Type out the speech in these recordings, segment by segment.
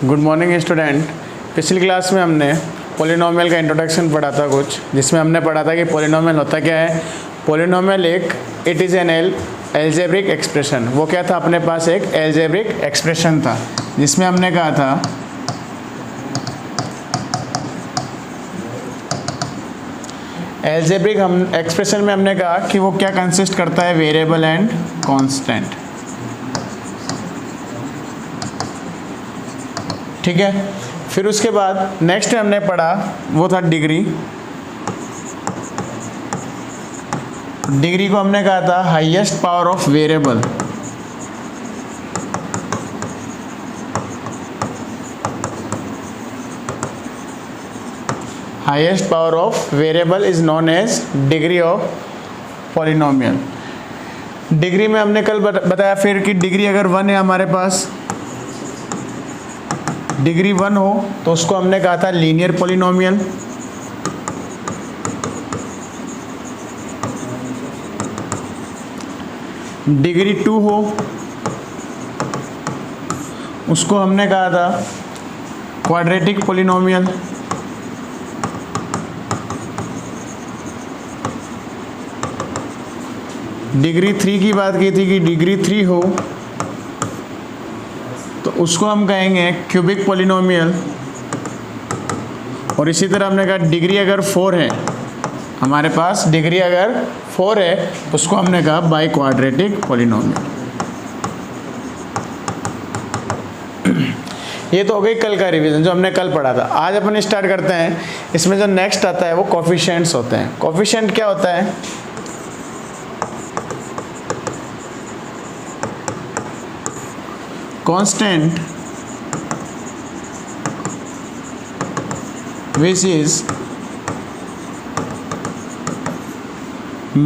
Good morning student. पिछली class में हमने पॉलिनोमियल का इंट्रोडक्शन पढ़ा था कुछ, जिसमें हमने पढ़ा था कि पॉलिनोमियल होता क्या है। Polynomial it is an algebraic expression. वो क्या था, अपने पास एक एल्जेब्रिक एक्सप्रेशन था जिसमें हमने कहा था एल्जेब्रिक एक्सप्रेशन में हमने कहा कि वो क्या कंसिस्ट करता है, वेरिएबल एंड कांस्टेंट। ठीक है। फिर उसके बाद नेक्स्ट हमने पढ़ा वो था डिग्री। डिग्री को हमने कहा था highest power of variable. Highest power of variable is known as degree of polynomial. Degree में हमने कल बताया फिर कि डिग्री अगर 1 है हमारे पास, डिग्री 1 हो तो उसको हमने कहा था लीनियर पॉलिनोमियल। डिग्री 2 हो उसको हमने कहा था क्वाड्रेटिक पॉलिनोमियल। डिग्री 3 की बात की थी कि डिग्री 3 हो तो उसको हम कहेंगे क्यूबिक पॉलिनोमियल। और इसी तरह हमने कहा डिग्री अगर 4 है हमारे पास, डिग्री अगर 4 है उसको हमने कहा बाई क्वाड्रेटिक पॉलिनोमियल। ये तो हो गई कल का रिवीजन जो हमने कल पढ़ा था। आज अपन स्टार्ट करते हैं। इसमें जो नेक्स्ट आता है वो कोफिशिएंट्स होते हैं। कोफिशिएंट क्या होता है, constant which is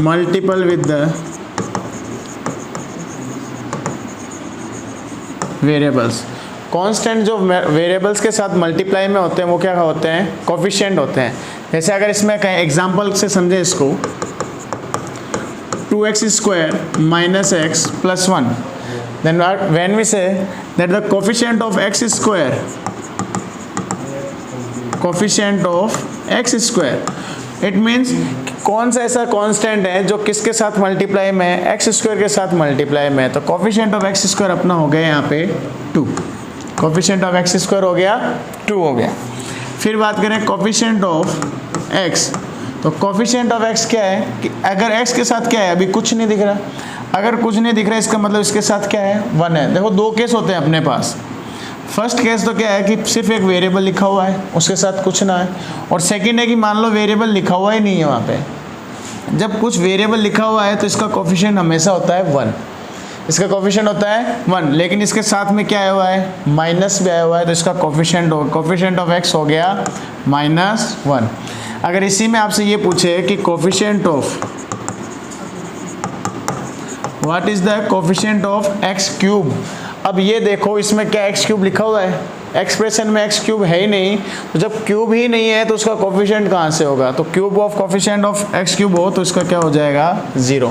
multiple with the variables। Constant जो वेरिएबल्स के साथ मल्टीप्लाई में होते हैं वो क्या होते हैं, कोफिशिएंट होते हैं। जैसे अगर इसमें कहें एग्जांपल से समझे इसको, 2x² minus x plus 1, then when we say that the coefficient of x square, it means कौन सा ऐसा कांस्टेंट है जो किसके साथ मल्टीप्लाई में है, एक्स स्क्वायर के साथ मल्टीप्लाई में है। तो कोफिशिएंट ऑफ एक्स स्क्वायर अपना हो गया यहाँ पे 2। कोफिशिएंट ऑफ एक्स स्क्वायर हो गया 2 हो गया। फिर बात करें कोफिशिएंट ऑफ एक्स, तो कोफिशिएंट ऑफ एक्स क्या है कि अगर एक्स के साथ क्या है, अभी कुछ नहीं दिख रहा, अगर कुछ नहीं दिख रहा इसका मतलब इसके साथ क्या है, 1 है। देखो दो केस होते हैं अपने पास। फर्स्ट केस तो क्या है कि सिर्फ एक वेरिएबल लिखा हुआ है उसके साथ कुछ ना है, और सेकंड है कि मान लो वेरिएबल लिखा हुआ ही नहीं है वहाँ पे। जब कुछ वेरिएबल लिखा हुआ है तो इसका कोफिशिएंट हमेशा होता है 1, इसका कोफिशिएंट होता है 1, लेकिन इसके साथ में क्या आया हुआ है, माइनस भी आया हुआ है, तो इसका कोफिशिएंट ऑफ एक्स हो गया -1। अगर इसी में आपसे ये पूछे कि coefficient of what is the coefficient of x cube, अब ये देखो इसमें क्या एक्स क्यूब लिखा हुआ है, एक्सप्रेशन में एक्स क्यूब है ही नहीं। तो जब क्यूब ही नहीं है तो उसका कोफिशिएंट कहाँ से होगा, तो cube of coefficient of x cube हो तो इसका क्या हो जाएगा 0।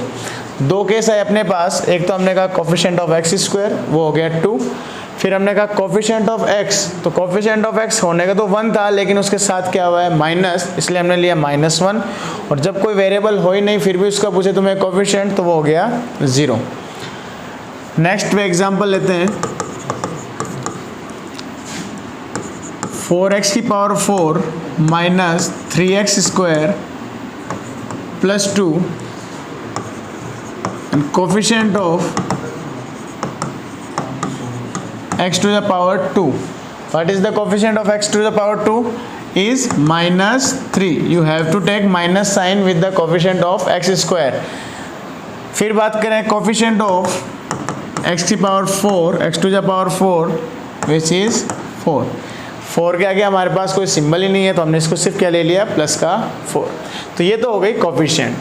दो केस है अपने पास, एक तो हमने कहा कोफिशिएंट ऑफ एक्स स्क्वायर वो हो गया 2, फिर हमने कहा कोफिशिएंट ऑफ एक्स, तो कोफिशिएंट ऑफ एक्स होने का तो 1 था लेकिन उसके साथ क्या हुआ है माइनस, इसलिए हमने लिया -1। और जब कोई वेरिएबल हो ही नहीं फिर भी उसका पूछे तुम्हें कोफिशिएंट तो वो हो गया 0। नेक्स्ट पे एग्जांपल लेते हैं, 4x की power 4 minus 3x square plus 2 and coefficient of x to the power 2. What is the coefficient of x to the power 2? Is -3. You have to take minus sign with the coefficient of x square. फिर बात करें coefficient of x की power 4, x to the power 4 which is 4. 4 के आगे हमारे पास कोई symbol ही नहीं है तो हमने इसको सिर्फ क्या ले लिया, प्लस का 4। तो ये तो हो गई कोफिशिएंट।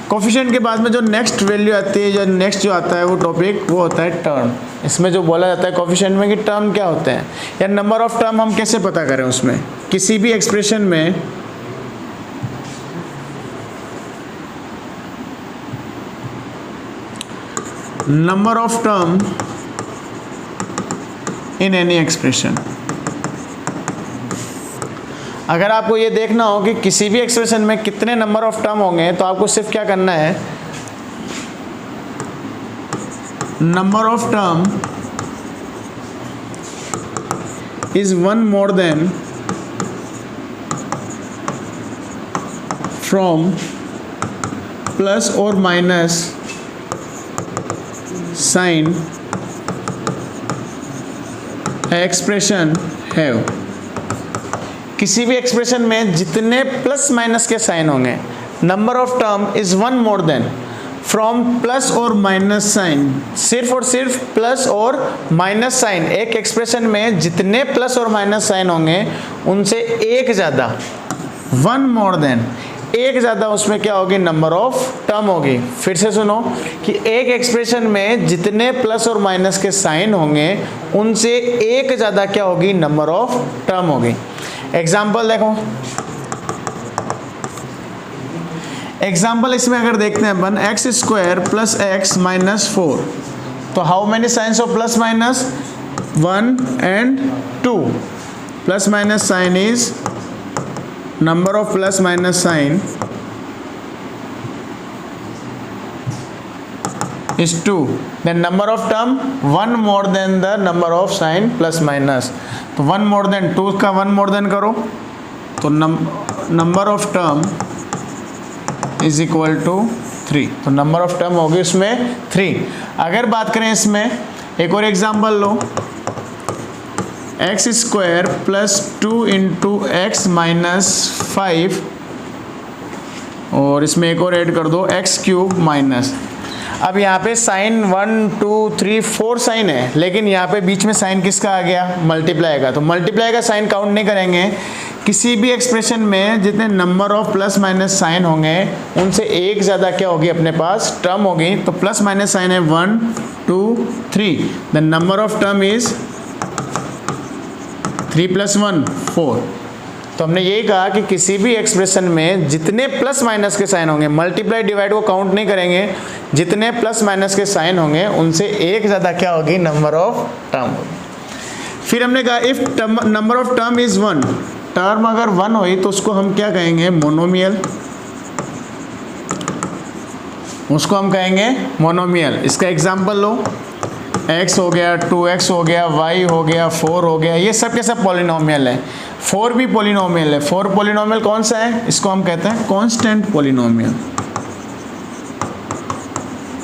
कोफिशिएंट के बाद में जो नेक्स्ट वैल्यू आती है, जो नेक्स्ट जो आता है वो टॉपिक वो होता है टर्म। इसमें जो बोला जाता है कोफिशिएंट में कि टर्म क्या होते हैं या नंबर ऑफ टर्म हम कैसे पता करें। उसमें किसी भी एक्सप्रेशन में number of term in any expression. अगर आपको ये देखना हो कि किसी भी एक्सप्रेशन में कितने नंबर ऑफ टर्म होंगे तो आपको सिर्फ क्या करना है, number of term is one more than from plus और माइनस साइन एक्सप्रेशन हैव। किसी भी एक्सप्रेशन में जितने प्लस माइनस के साइन होंगे, number of term is one more than from plus और माइनस साइन, सिर्फ और सिर्फ प्लस और माइनस साइन, एक एक्सप्रेशन में जितने प्लस और माइनस साइन होंगे उनसे एक ज़्यादा, वन मोर देन, एक ज़्यादा उसमें क्या होगी, नंबर ऑफ टर्म होगी। फिर से सुनो कि एक एक्सप्रेशन में जितने प्लस और माइनस के साइन होंगे उनसे एक ज़्यादा क्या होगी, नंबर ऑफ टर्म होगी। एग्जाम्पल देखो, एग्जाम्पल इसमें अगर देखते हैं अपन, x square plus x minus 4, तो how many signs of plus minus, 1 and 2, plus minus sign is number of plus minus sign is 2, then number of term 1 more than the number of sign plus minus, तो 1 more than 2 का 1 more than करो तो number of term is equal to 3, तो number of term होगी उसमें 3। अगर बात करें इसमें एक और एग्जांपल लो, x square plus 2 into x minus 5, और इसमें एक और ऐड कर दो एक्स क्यूब माइनस। अब यहाँ पे साइन 1 2 3 4 साइन है, लेकिन यहाँ पे बीच में साइन किसका आ गया, मल्टीप्लाई का, तो मल्टीप्लाई का साइन काउंट नहीं करेंगे। किसी भी एक्सप्रेशन में जितने number of plus minus sign होंगे उनसे एक ज़्यादा क्या होगी, अपने पास टर्म होगी। तो प्लस माइनस साइन है 1 2 3, the number of term is 3 + 1 4। तो हमने यही कहा कि किसी भी एक्सप्रेशन में जितने प्लस माइनस के साइन होंगे, मल्टीप्लाई डिवाइड को काउंट नहीं करेंगे, जितने प्लस माइनस के साइन होंगे उनसे एक ज़्यादा क्या होगी, नंबर ऑफ टर्म होगी। फिर हमने कहा if number of term is 1, term अगर 1 हुई तो उसको हम क्या कहेंगे, मोनोमियल, उसको हम कहेंगे मोनोमियल। इसका एग्जाम्पल लो, x हो गया, 2x हो गया, y हो गया, 4 हो गया, ये सब के सब पॉलिनोमियल है। 4 भी पॉलिनोमियल है। 4 पॉलिनोमियल कौन सा है, इसको हम कहते हैं कांस्टेंट पॉलिनोमियल।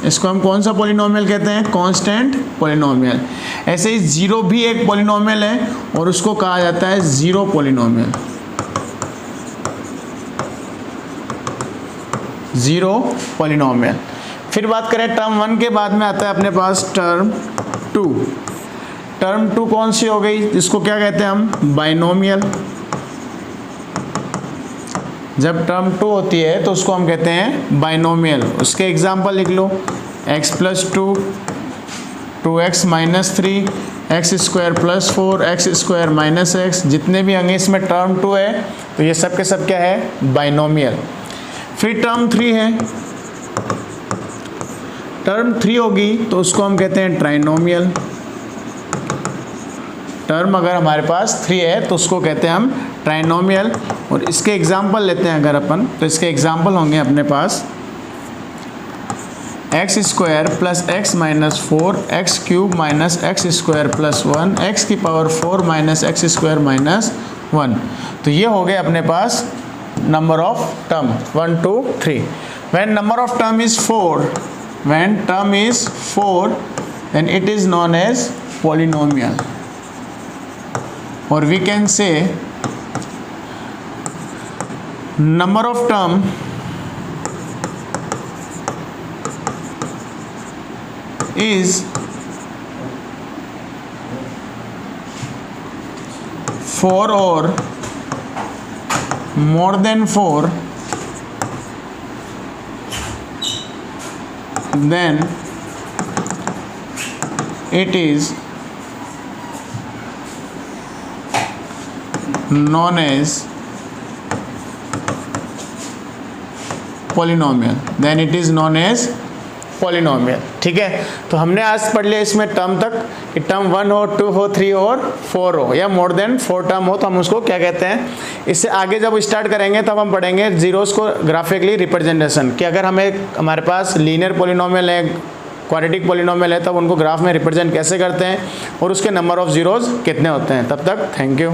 इसको हम कौन सा पॉलिनोमियल कहते हैं, कांस्टेंट पॉलिनोमियल। ऐसे ही 0 भी एक पॉलिनोमियल है और उसको कहा जाता है जीरो पॉलिनोमियल, जीरो पॉलिनोमियल। फिर बात करें टर्म 1 के बाद में आता है अपने पास टर्म 2। टर्म 2 कौन सी हो गई, इसको क्या कहते हैं हम, बाइनोमियल। जब टर्म 2 होती है तो उसको हम कहते हैं बाइनोमियल। उसके एग्जांपल लिख लो, x + 2, 2x - 3, x² + 4, x² - x, जितने भी होंगे इसमें टर्म 2 है तो ये सब के सब क्या है, बाइनोमियल। फिर टर्म 3 है, टर्म 3 होगी तो उसको हम कहते हैं ट्राइनोमियल। टर्म अगर हमारे पास 3 है तो उसको कहते हैं हम ट्राइनोमियल। और इसके एग्जाम्पल लेते हैं अगर अपन, तो इसके एग्जाम्पल होंगे अपने पास x² + x - 4, x³ - x² + 1, x⁴ - x² - 1। तो ये हो गए अपने पास number of term 1 2 3। When number of term is 4, when term is 4, then it is known as polynomial, or we can say number of term is 4 or more than 4, then it is known as polynomial, then it is known as polynomial. ठीक है, तो हमने आज पढ़ लिया इसमें term तक कि टर्म 1 हो, 2 हो, 3 हो और 4 हो या मोर देन 4 टर्म हो तो हम उसको क्या कहते हैं। इससे आगे जब स्टार्ट करेंगे तब हम पढ़ेंगे जीरोस को ग्राफिकली रिप्रेजेंटेशन कि अगर हमारे पास लीनियर पॉलिनोमियल है, क्वाड्रेटिक पॉलिनोमियल है, तब उनको ग्राफ में रिप्रेजेंट कैसे करते हैं और उसके नंबर ऑफ जीरोस कितने होते हैं। तब तक थैंक यू।